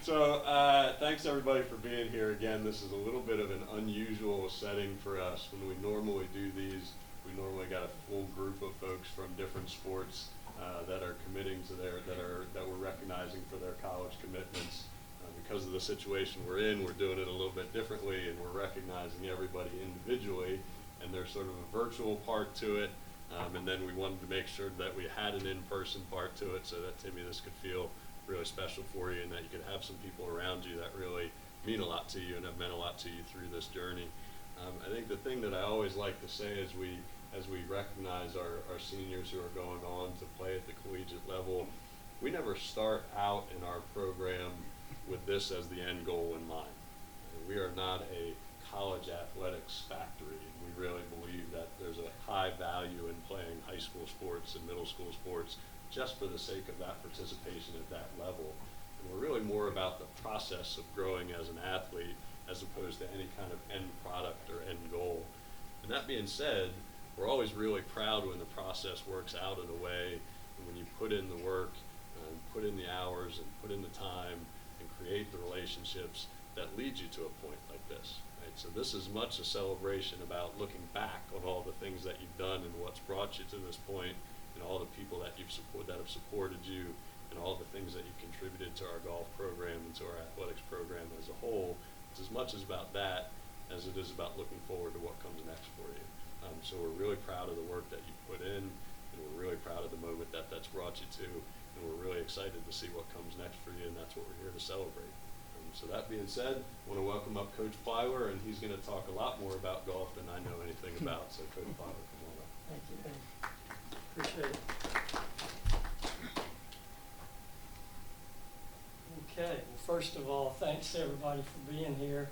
Thanks everybody for being here again. This is a little bit of an unusual setting for us. When we normally do these, we normally got a full group of folks from different sports that are committing to that we're recognizing for their college commitments. Because of the situation we're in, we're doing it a little bit differently, and we're recognizing everybody individually. And there's sort of a virtual part to it, and then we wanted to make sure that we had an in-person part to it, so that Timmy, this could feel really special for you, and that you could have some people around you that really mean a lot to you and have meant a lot to you through this journey. I think the thing that I always like to say as we recognize our seniors who are going on to play at the collegiate level, we never start out in our program with this as the end goal in mind. We are not a college athletics factory. We really believe that there's a high value in playing high school sports and middle school sports just for the sake of that participation at that level. And we're really more about the process of growing as an athlete as opposed to any kind of end product or end goal. And that being said, we're always really proud when the process works out in a way, and when you put in the work, and put in the hours, and put in the time, and create the relationships that lead you to a point like this. Right? So this is much a celebration about looking back on all the things that you've done and what's brought you to this point, and all the people that have supported you, and all the things that you've contributed to our golf program and to our athletics program as a whole. It's as much as about that as it is about looking forward to what comes next for you. So we're really proud of the work that you've put in, and we're really proud of the moment that that's brought you to, and we're really excited to see what comes next for you, and that's what we're here to celebrate. So that being said, I want to welcome up Coach Plyler, and he's going to talk a lot more about golf than I know anything about. So Coach Plyler, come on up. Thank you, Dave. Appreciate it. Okay, well, first of all, thanks to everybody for being here.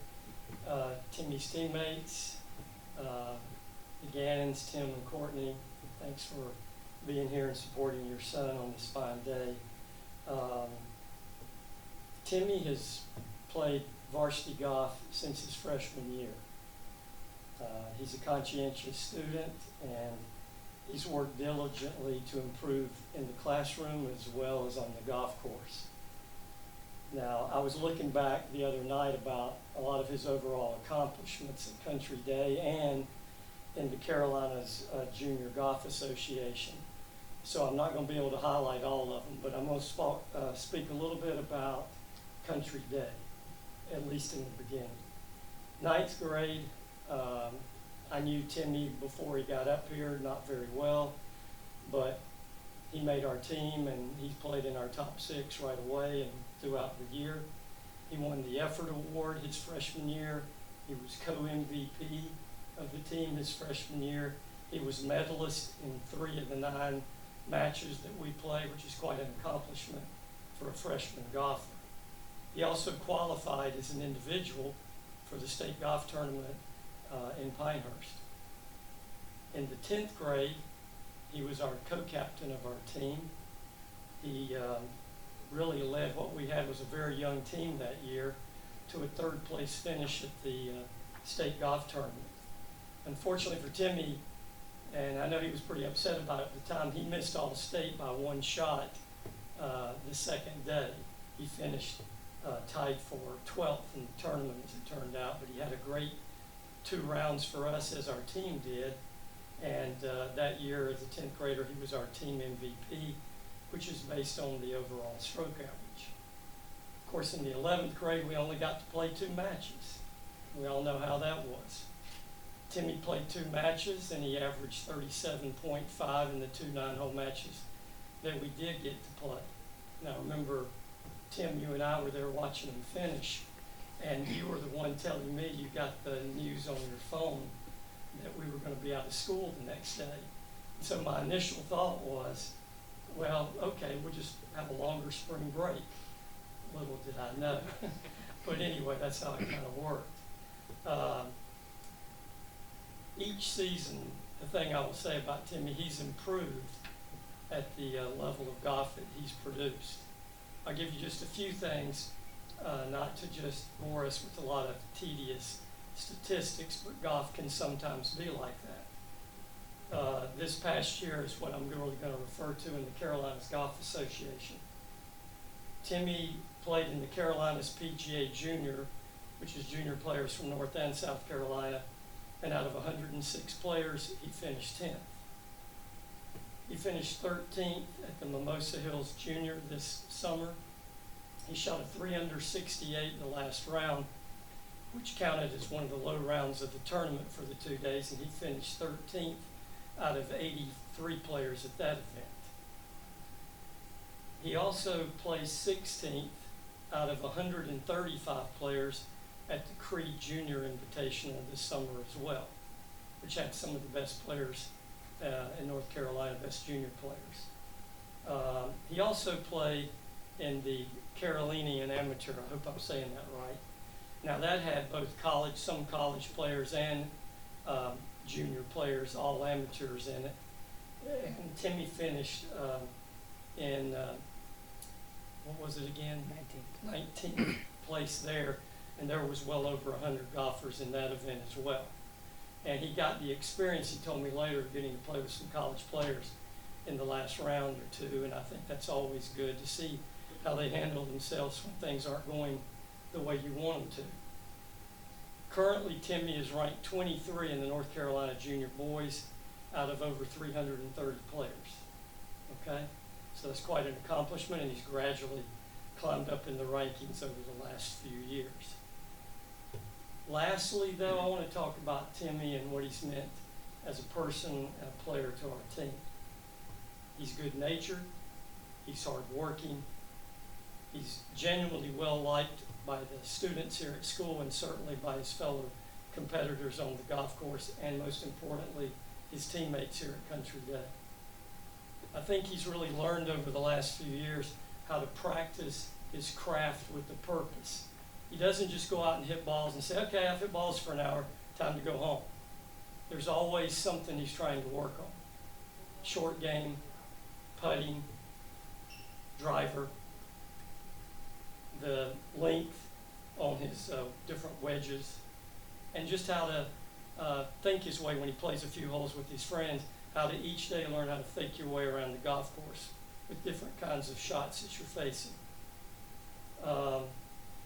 Timmy's teammates, the Gannons, Tim and Courtney, thanks for being here and supporting your son on this fine day. Timmy has played varsity golf since his freshman year. He's a conscientious student, and he's worked diligently to improve in the classroom as well as on the golf course. Now, I was looking back the other night about a lot of his overall accomplishments at Country Day and in the Carolinas Junior Golf Association. So I'm not going to be able to highlight all of them, but I'm going to speak a little bit about Country Day, at least in the beginning. Ninth grade, I knew Timmy before he got up here, not very well, but he made our team and he played in our top 6 right away and throughout the year. He won the Effort Award his freshman year. He was co-MVP of the team his freshman year. He was medalist in 3 of the 9 matches that we played, which is quite an accomplishment for a freshman golfer. He also qualified as an individual for the state golf tournament in Pinehurst. In the 10th grade, he was our co-captain of our team. He really led what we had was a very young team that year to a 3rd place finish at the state golf tournament. Unfortunately for Timmy, and I know he was pretty upset about it at the time, he missed all state by 1 shot the second day. He finished tied for 12th in the tournament as it turned out, but he had a great 2 rounds for us as our team did. And that year as a 10th grader, he was our team MVP, which is based on the overall stroke average. Of course, in the 11th grade, we only got to play 2 matches. We all know how that was. Timmy played 2 matches, and he averaged 37.5 in the 2 9-hole matches that we did get to play. Now, remember, Tim, you and I were there watching him finish, and you were the one telling me you got the news on your phone that we were going to be out of school the next day. And so my initial thought was, well, okay, we'll just have a longer spring break. Little did I know. But anyway, that's how it kind of worked. Each season, the thing I will say about Timmy, he's improved at the level of golf that he's produced. I'll give you just a few things, not to just bore us with a lot of tedious statistics, but golf can sometimes be like that. This past year is what I'm really going to refer to in the Carolinas Golf Association. Timmy played in the Carolinas PGA Junior, which is junior players from North and South Carolina, and out of 106 players, he finished 10th. He finished 13th at the Mimosa Hills Junior this summer. He shot a 3 under 68 in the last round, which counted as one of the low rounds of the tournament for the 2 days, and he finished 13th out of 83 players at that event. He also placed 16th out of 135 players at the Creed Junior Invitational this summer as well, which had some of the best players in North Carolina, best junior players. He also played in the Carolinian Amateur, I hope I'm saying that right. Now that had both some college players and junior players, all amateurs in it. And Timmy finished in, what was it again? 19th place there, and there was well over 100 golfers in that event as well. And he got the experience, he told me later, of getting to play with some college players in the last round or two, and I think that's always good to see how they handle themselves when things aren't going the way you want them to. Currently, Timmy is ranked 23 in the North Carolina Junior Boys out of over 330 players. Okay? So that's quite an accomplishment, and he's gradually climbed up in the rankings over the last few years. Lastly, though, I want to talk about Timmy and what he's meant as a person and a player to our team. He's good-natured, he's hard-working, he's genuinely well-liked by the students here at school and certainly by his fellow competitors on the golf course, and most importantly, his teammates here at Country Day. I think he's really learned over the last few years how to practice his craft with a purpose. He doesn't just go out and hit balls and say, okay, I've hit balls for an hour, time to go home. There's always something he's trying to work on. Short game, putting, driver, the length on his different wedges, and just how to think his way when he plays a few holes with his friends, how to each day learn how to think your way around the golf course with different kinds of shots that you're facing.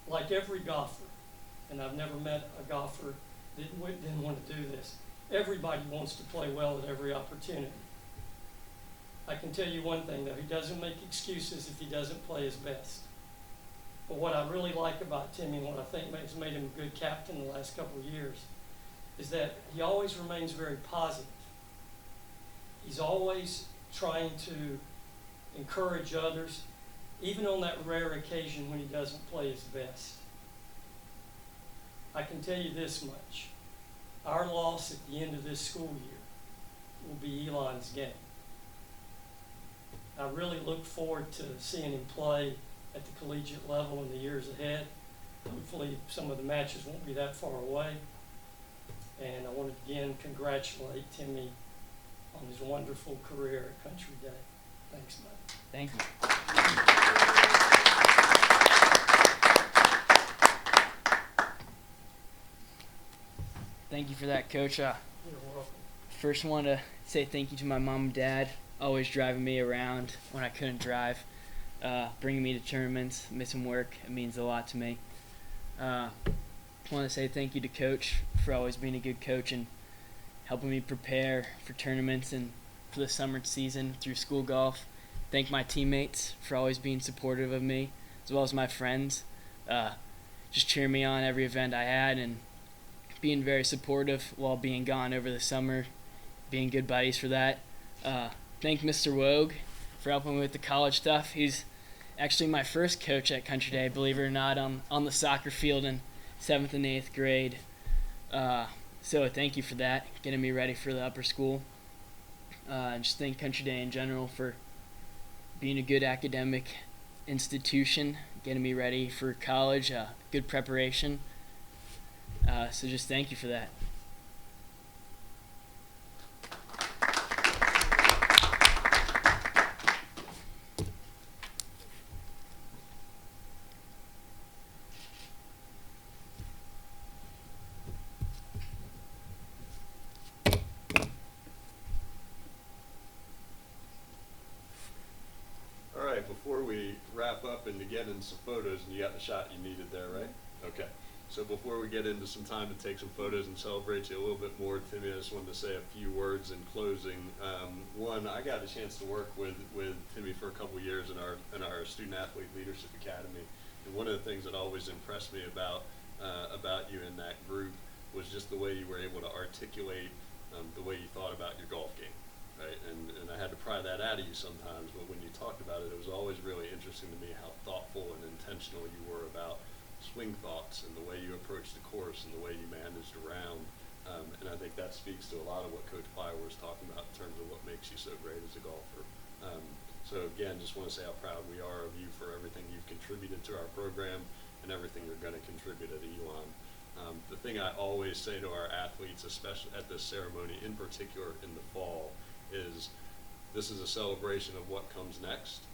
Like every golfer, and I've never met a golfer that didn't want to do this, everybody wants to play well at every opportunity. I can tell you one thing though, he doesn't make excuses if he doesn't play his best. But what I really like about Timmy, and what I think has made him a good captain the last couple of years, is that he always remains very positive. He's always trying to encourage others, even on that rare occasion when he doesn't play his best. I can tell you this much. Our loss at the end of this school year will be Elon's game. I really look forward to seeing him play at the collegiate level in the years ahead. Hopefully some of the matches won't be that far away. And I want to again congratulate Timmy on his wonderful career at Country Day. Thanks, bud. Thank you. Thank you for that, Coach. You're welcome. First, want to say thank you to my mom and dad, always driving me around when I couldn't drive, bringing me to tournaments, missing work. It means a lot to me. Want to say thank you to Coach for always being a good coach and helping me prepare for tournaments and for the summer season through school golf. Thank my teammates for always being supportive of me, as well as my friends. Just cheering me on every event I had and being very supportive while being gone over the summer, being good buddies for that. Thank Mr. Wogue for helping me with the college stuff. He's actually my first coach at Country Day, believe it or not, on the soccer field in 7th and 8th grade. So thank you for that, getting me ready for the upper school. And just thank Country Day in general for being a good academic institution, getting me ready for college, good preparation. So just thank you for that. All right, before we wrap up and to get Gannon some photos, and you got the shot you needed there, right? Okay. So before we get into some time to take some photos and celebrate you a little bit more, Timmy, I just wanted to say a few words in closing. One, I got a chance to work with Timmy for a couple years in our Student Athlete Leadership Academy, and one of the things that always impressed me about you in that group was just the way you were able to articulate the way you thought about your golf game, right? And I had to pry that out of you sometimes, but when you talked about it, it was always really interesting to me how thoughtful and intentional you were about swing thoughts and the way you approached the course and the way you managed around. And I think that speaks to a lot of what Coach Plyer was talking about in terms of what makes you so great as a golfer. So again, just want to say how proud we are of you for everything you've contributed to our program and everything you're going to contribute at Elon. The thing I always say to our athletes, especially at this ceremony, in particular in the fall, is this is a celebration of what comes next,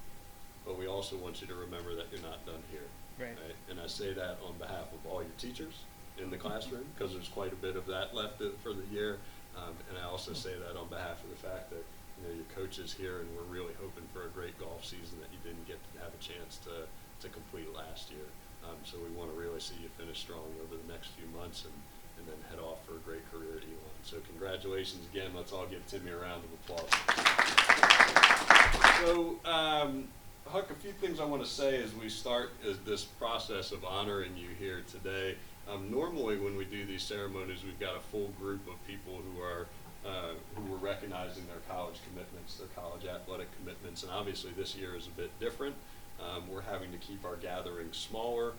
but we also want you to remember that you're not done here. Right. And I say that on behalf of all your teachers in the classroom, because there's quite a bit of that left for the year. And I also say that on behalf of the fact that your coaches here, and we're really hoping for a great golf season that you didn't get to have a chance to complete last year. So we want to really see you finish strong over the next few months and then head off for a great career at Elon. So congratulations again. Let's all give Timmy a round of applause. So, Huck, a few things I want to say as we start this process of honoring you here today. Normally when we do these ceremonies, we've got a full group of people who are recognizing their college commitments, their college athletic commitments, and obviously this year is a bit different. We're having to keep our gathering smaller,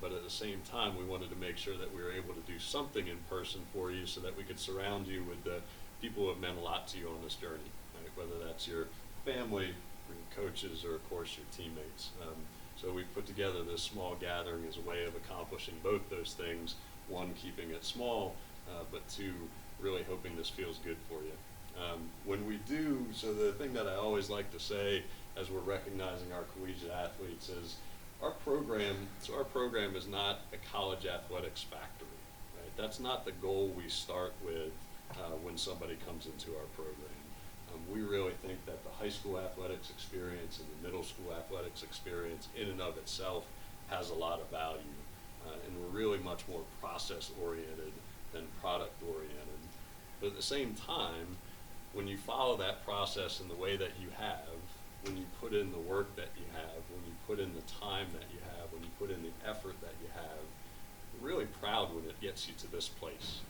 but at the same time we wanted to make sure that we were able to do something in person for you so that we could surround you with the people who have meant a lot to you on this journey, right? Whether that's your family, your coaches, or of course your teammates. So we put together this small gathering as a way of accomplishing both those things. One, keeping it small, but two, really hoping this feels good for you. When we do, so the thing that I always like to say as we're recognizing our collegiate athletes is our program is not a college athletics factory, right? That's not the goal we start with when somebody comes into our program. We really think that the high school athletics experience and the middle school athletics experience in and of itself has a lot of value. And we're really much more process oriented than product oriented. But at the same time, when you follow that process in the way that you have, when you put in the work that you have, when you put in the time that you have, when you put in the effort that you have, we're really proud when it gets you to this place.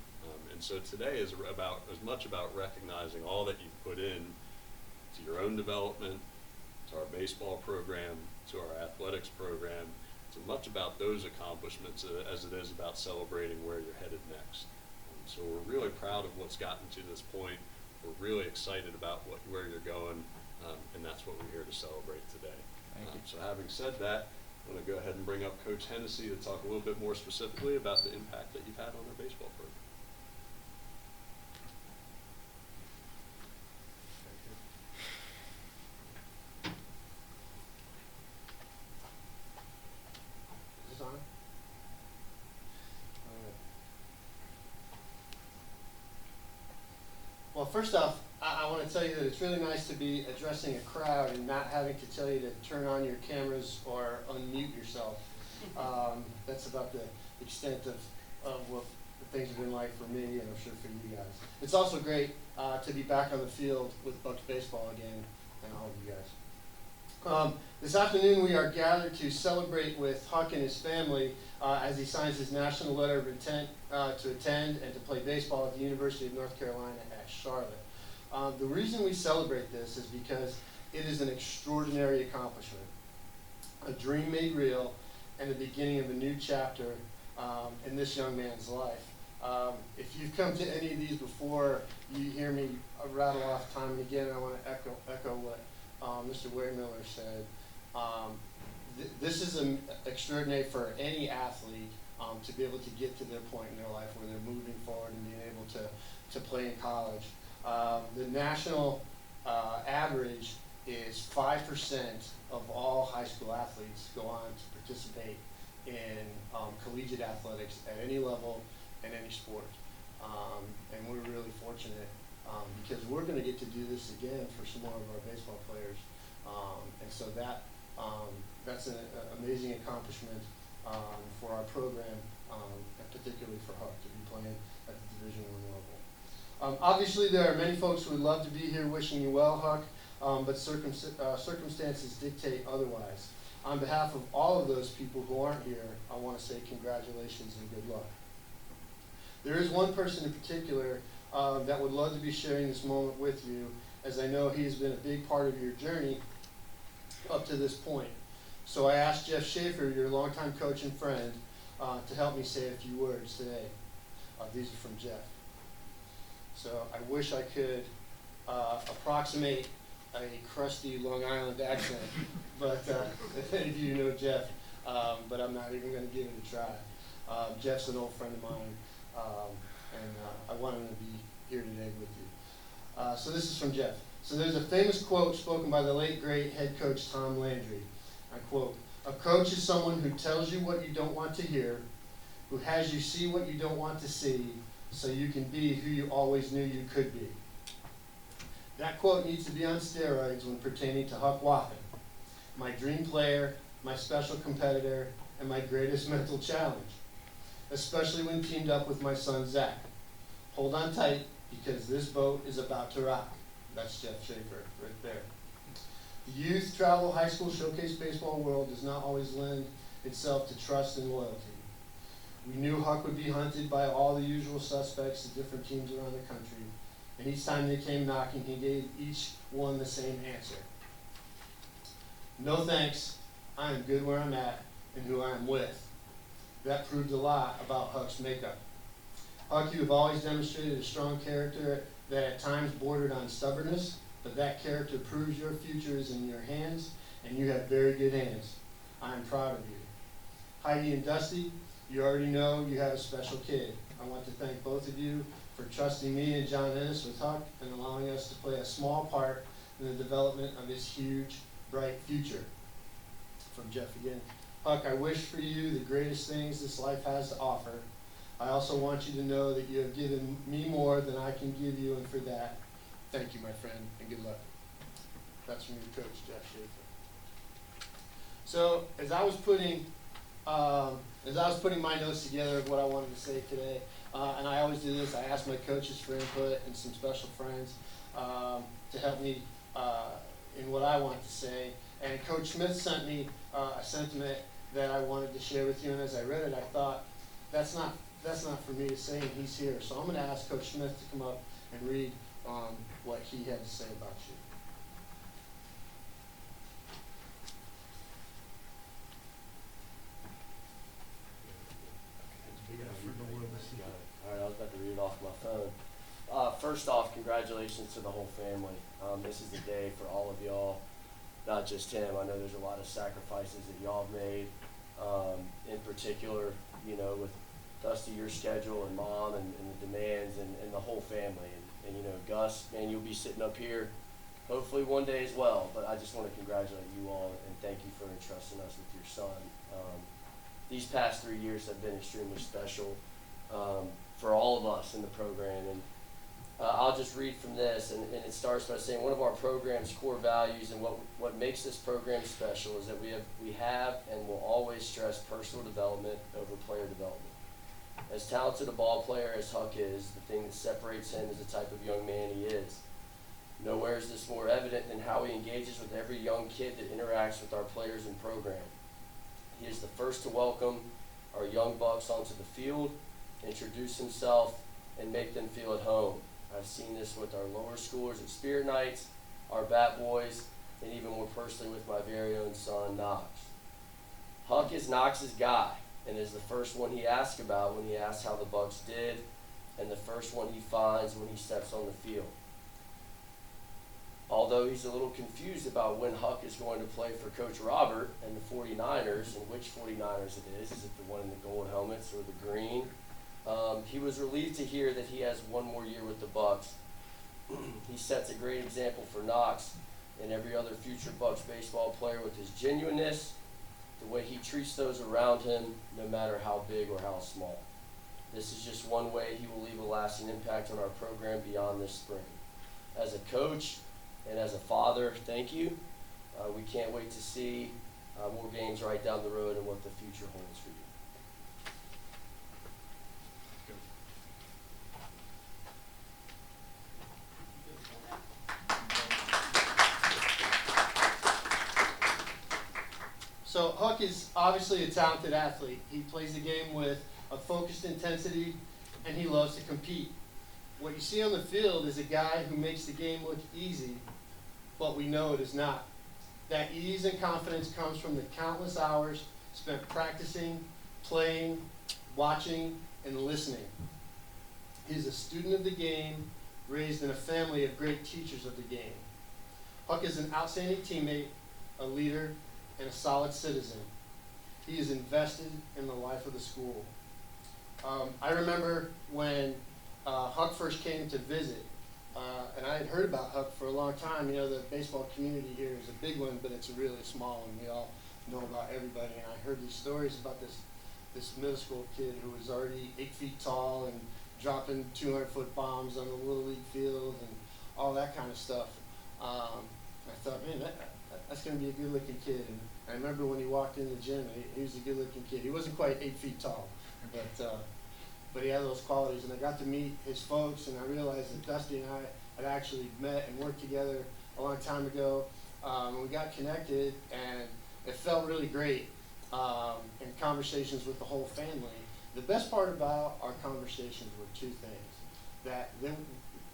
And so today is as much about recognizing all that you've put in to your own development, to our baseball program, to our athletics program. It's as much about those accomplishments as it is about celebrating where you're headed next. So we're really proud of what's gotten to this point. We're really excited about where you're going, and that's what we're here to celebrate today. Thank you. So having said that, I'm going to go ahead and bring up Coach Hennessy to talk a little bit more specifically about the impact that you've had on our baseball program. Is this on? All right. Well, first off, I want to tell you that it's really nice to be addressing a crowd and not having to tell you to turn on your cameras or unmute yourself. That's about the extent of what the things have been like for me, and I'm sure for you guys. It's also great to be back on the field with Bucks baseball again, and all of you guys. This afternoon we are gathered to celebrate with Huck and his family as he signs his national letter of intent to attend and to play baseball at the University of North Carolina at Charlotte. The reason we celebrate this is because it is an extraordinary accomplishment, a dream made real, and the beginning of a new chapter in this young man's life. If you've come to any of these before, you hear me rattle off time and again. I want to echo what Mr. Waymiller said. This is extraordinary for any athlete to be able to get to their point in their life where they're moving forward and being able to play in college. The national average is 5% of all high school athletes go on to participate in collegiate athletics at any level and any sport. And we're really fortunate because we're going to get to do this again for some more of our baseball players. And so that's an amazing accomplishment for our program, and particularly for Huck to be playing at the Division I level. Obviously, there are many folks who would love to be here wishing you well, Huck, but circumstances dictate otherwise. On behalf of all of those people who aren't here, I want to say congratulations and good luck. There is one person in particular that would love to be sharing this moment with you, as I know he has been a big part of your journey up to this point. So I asked Jeff Schaefer, your longtime coach and friend, to help me say a few words today. These are from Jeff. So I wish I could approximate a crusty Long Island accent, but if any of you know Jeff, but I'm not even going to give it a try. Jeff's an old friend of mine, and I want him to be here today with you. So this is from Jeff. So there's a famous quote spoken by the late, great head coach Tom Landry. I quote, "A coach is someone who tells you what you don't want to hear, who has you see what you don't want to see, so you can be who you always knew you could be." That quote needs to be on steroids when pertaining to Huck Wathan, my dream player, my special competitor, and my greatest mental challenge, especially when teamed up with my son Zach. Hold on tight, because this boat is about to rock. That's Jeff Schaefer right there. The youth travel high school showcase baseball world does not always lend itself to trust and loyalty. We knew Huck would be hunted by all the usual suspects at different teams around the country, and each time they came knocking, he gave each one the same answer. "No thanks, I am good where I'm at and who I am with." That proved a lot about Huck's makeup. Huck, you have always demonstrated a strong character that at times bordered on stubbornness, but that character proves your future is in your hands, and you have very good hands. I am proud of you. Heidi and Dusty, you already know you have a special kid. I want to thank both of you for trusting me and John Ennis with Huck and allowing us to play a small part in the development of his huge, bright future. From Jeff again. Huck, I wish for you the greatest things this life has to offer. I also want you to know that you have given me more than I can give you, and for that, thank you, my friend, and good luck. That's from your coach, Jeff Schaefer. So, as I was putting my notes together of what I wanted to say today, and I always do this, I ask my coaches for input and some special friends to help me in what I want to say. And Coach Smith sent me a sentiment that I wanted to share with you, and as I read it, I thought, that's not for me to say, and he's here. So I'm going to ask Coach Smith to come up and read what he had to say about you. All right, I was about to read it off my phone. First off, congratulations to the whole family. This is the day for all of y'all, not just him. I know there's a lot of sacrifices that y'all have made. In particular, you know, with Dusty, your schedule, and Mom, and the demands, and the whole family. And you know, Gus, man, you'll be sitting up here hopefully one day as well. But I just want to congratulate you all and thank you for entrusting us with your son. These past 3 years have been extremely special for all of us in the program. And I'll just read from this, and it starts by saying one of our program's core values and what makes this program special is that we have and will always stress personal development over player development. As talented a ball player as Huck is, the thing that separates him is the type of young man he is. Nowhere is this more evident than how he engages with every young kid that interacts with our players and program. He is the first to welcome our young bucks onto the field, introduce himself, and make them feel at home. I've seen this with our lower schoolers at Spirit Nights, our bat boys, and even more personally with my very own son, Knox. Huck is Knox's guy, and is the first one he asks about when he asks how the Bucks did, and the first one he finds when he steps on the field. Although he's a little confused about when Huck is going to play for Coach Robert and the 49ers, and which 49ers it is it the one in the gold helmets or the green? He was relieved to hear that he has one more year with the Bucks. He sets a great example for Knox and every other future Bucks baseball player with his genuineness, the way he treats those around him, no matter how big or how small. This is just one way he will leave a lasting impact on our program beyond this spring. As a coach and as a father, thank you. We can't wait to see more games right down the road and what the future holds for you. So Huck is obviously a talented athlete. He plays the game with a focused intensity, and he loves to compete. What you see on the field is a guy who makes the game look easy, but we know it is not. That ease and confidence comes from the countless hours spent practicing, playing, watching, and listening. He's a student of the game, raised in a family of great teachers of the game. Huck is an outstanding teammate, a leader, and a solid citizen. He is invested in the life of the school. I remember when Huck first came to visit, and I had heard about Huck for a long time. You know, the baseball community here is a big one, but it's a really small one. We all know about everybody, and I heard these stories about this middle school kid who was already 8 feet tall and dropping 200-foot bombs on the Little League field and all that kind of stuff. I thought, man, that's going to be a good-looking kid. And I remember when he walked in the gym, he was a good-looking kid. He wasn't quite 8 feet tall, but he had those qualities. And I got to meet his folks, and I realized that Dusty and I had actually met and worked together a long time ago. We got connected, and it felt really great in conversations with the whole family. The best part about our conversations were two things.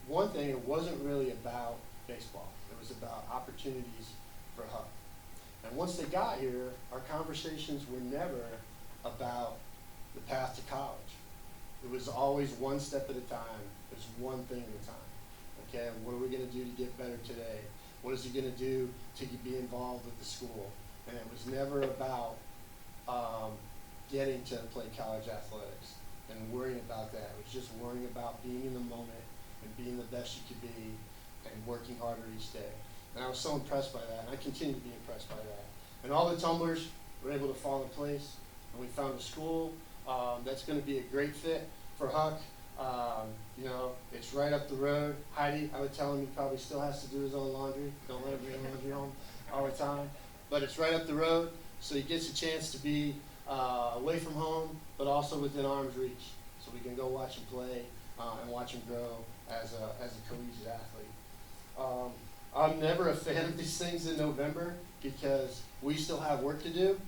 One thing, it wasn't really about baseball. It was about opportunities for Huck. And once they got here, our conversations were never about the path to college. It was always one step at a time. It was one thing at a time. Okay, what are we going to do to get better today? What is he going to do to be involved with the school? And it was never about getting to play college athletics and worrying about that. It was just worrying about being in the moment and being the best you could be and working harder each day. And I was so impressed by that, and I continue to be impressed by that. And all the tumblers were able to fall in place, and we found a school that's going to be a great fit for Huck. You know, it's right up the road. Heidi, I would tell him he probably still has to do his own laundry. Don't let him bring laundry home all the time. But it's right up the road, so he gets a chance to be away from home, but also within arm's reach, so we can go watch him play and watch him grow as a collegiate athlete. I'm never a fan of these things in November because we still have work to do.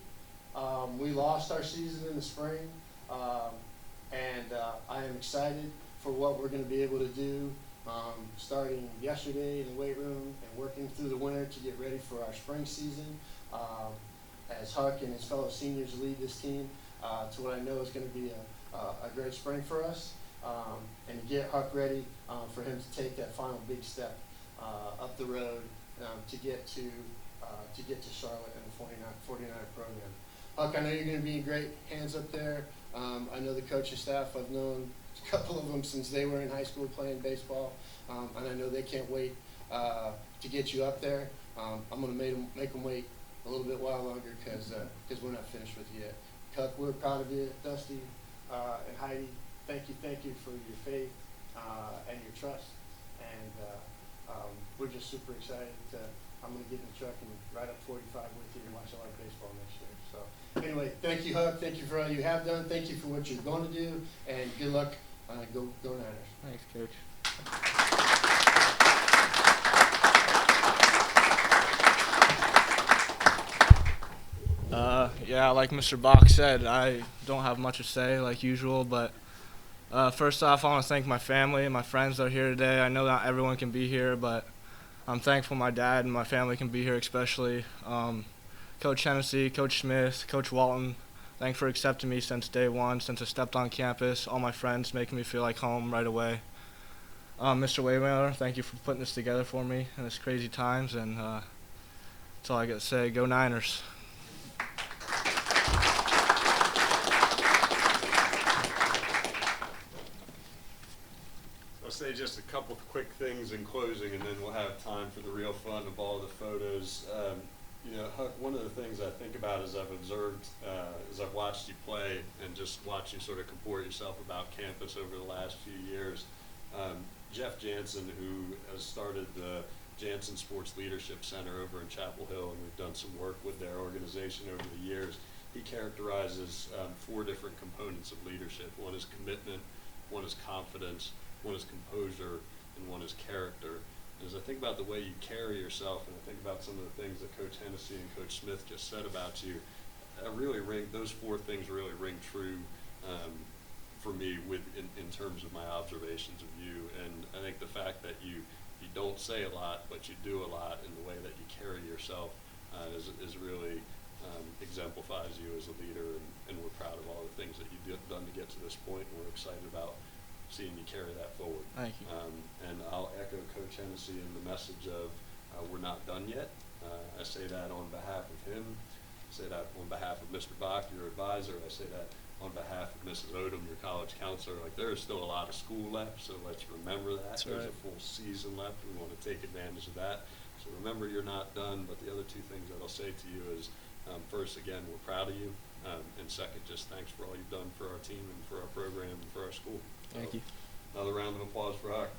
We lost our season in the spring, and I am excited for what we're going to be able to do starting yesterday in the weight room and working through the winter to get ready for our spring season as Huck and his fellow seniors lead this team to what I know is going to be a great spring for us, and to get Huck ready for him to take that final big step up the road to get to Charlotte and the 49er program. Huck, I know you're going to be in great hands up there. I know the coaching staff. I've known a couple of them since they were in high school playing baseball, and I know they can't wait to get you up there. I'm going to make them wait a little bit while longer because we're not finished with you yet. Huck, we're proud of you. Dusty and Heidi, thank you for your faith and your trust. And we're just super excited. I'm going to get in the truck and ride up 45 with you and watch a lot of baseball next year. So anyway, thank you, Huck. Thank you for all you have done. Thank you for what you're going to do. And good luck. Go Niners. Thanks, Coach. Yeah, like Mr. Bach said, I don't have much to say like usual, but first off, I want to thank my family and my friends that are here today. I know not everyone can be here, but I'm thankful my dad and my family can be here, especially Coach Hennessy, Coach Smith, Coach Walton. Thanks for accepting me since day one, since I stepped on campus. All my friends making me feel like home right away. Mr. Waymailer, thank you for putting this together for me in this crazy times, and that's all I got to say. Go Niners. I'll say just a couple quick things in closing, and then we'll have time for the real fun of all the photos. You know, Huck, one of the things I think about as I've observed, as I've watched you play and just watched you sort of comport yourself about campus over the last few years, Jeff Jansen, who has started the Jansen Sports Leadership Center over in Chapel Hill, and we've done some work with their organization over the years. He characterizes 4 different components of leadership. One is commitment, one is confidence, one is composure, and one is character. And as I think about the way you carry yourself, and I think about some of the things that Coach Hennessy and Coach Smith just said about you, those 4 things really ring true for me in terms of my observations of you. And I think the fact that you don't say a lot, but you do a lot, in the way that you carry yourself is really exemplifies you as a leader, and we're proud of all the things that you've done to get to this point, and we're excited about seeing you carry that forward. Thank you. And I'll echo Coach Hennessy in the message of we're not done yet. I say that on behalf of him. I say that on behalf of Mr. Bach, your advisor. I say that on behalf of Mrs. Odom, your college counselor. Like, there is still a lot of school left, so let's remember that. That's There's right. a full season left. We want to take advantage of that. So remember, you're not done. But the other 2 things that I'll say to you is, first, again, we're proud of you. And second, just thanks for all you've done for our team and for our program and for our school. Thank you. Another round of applause for Huck.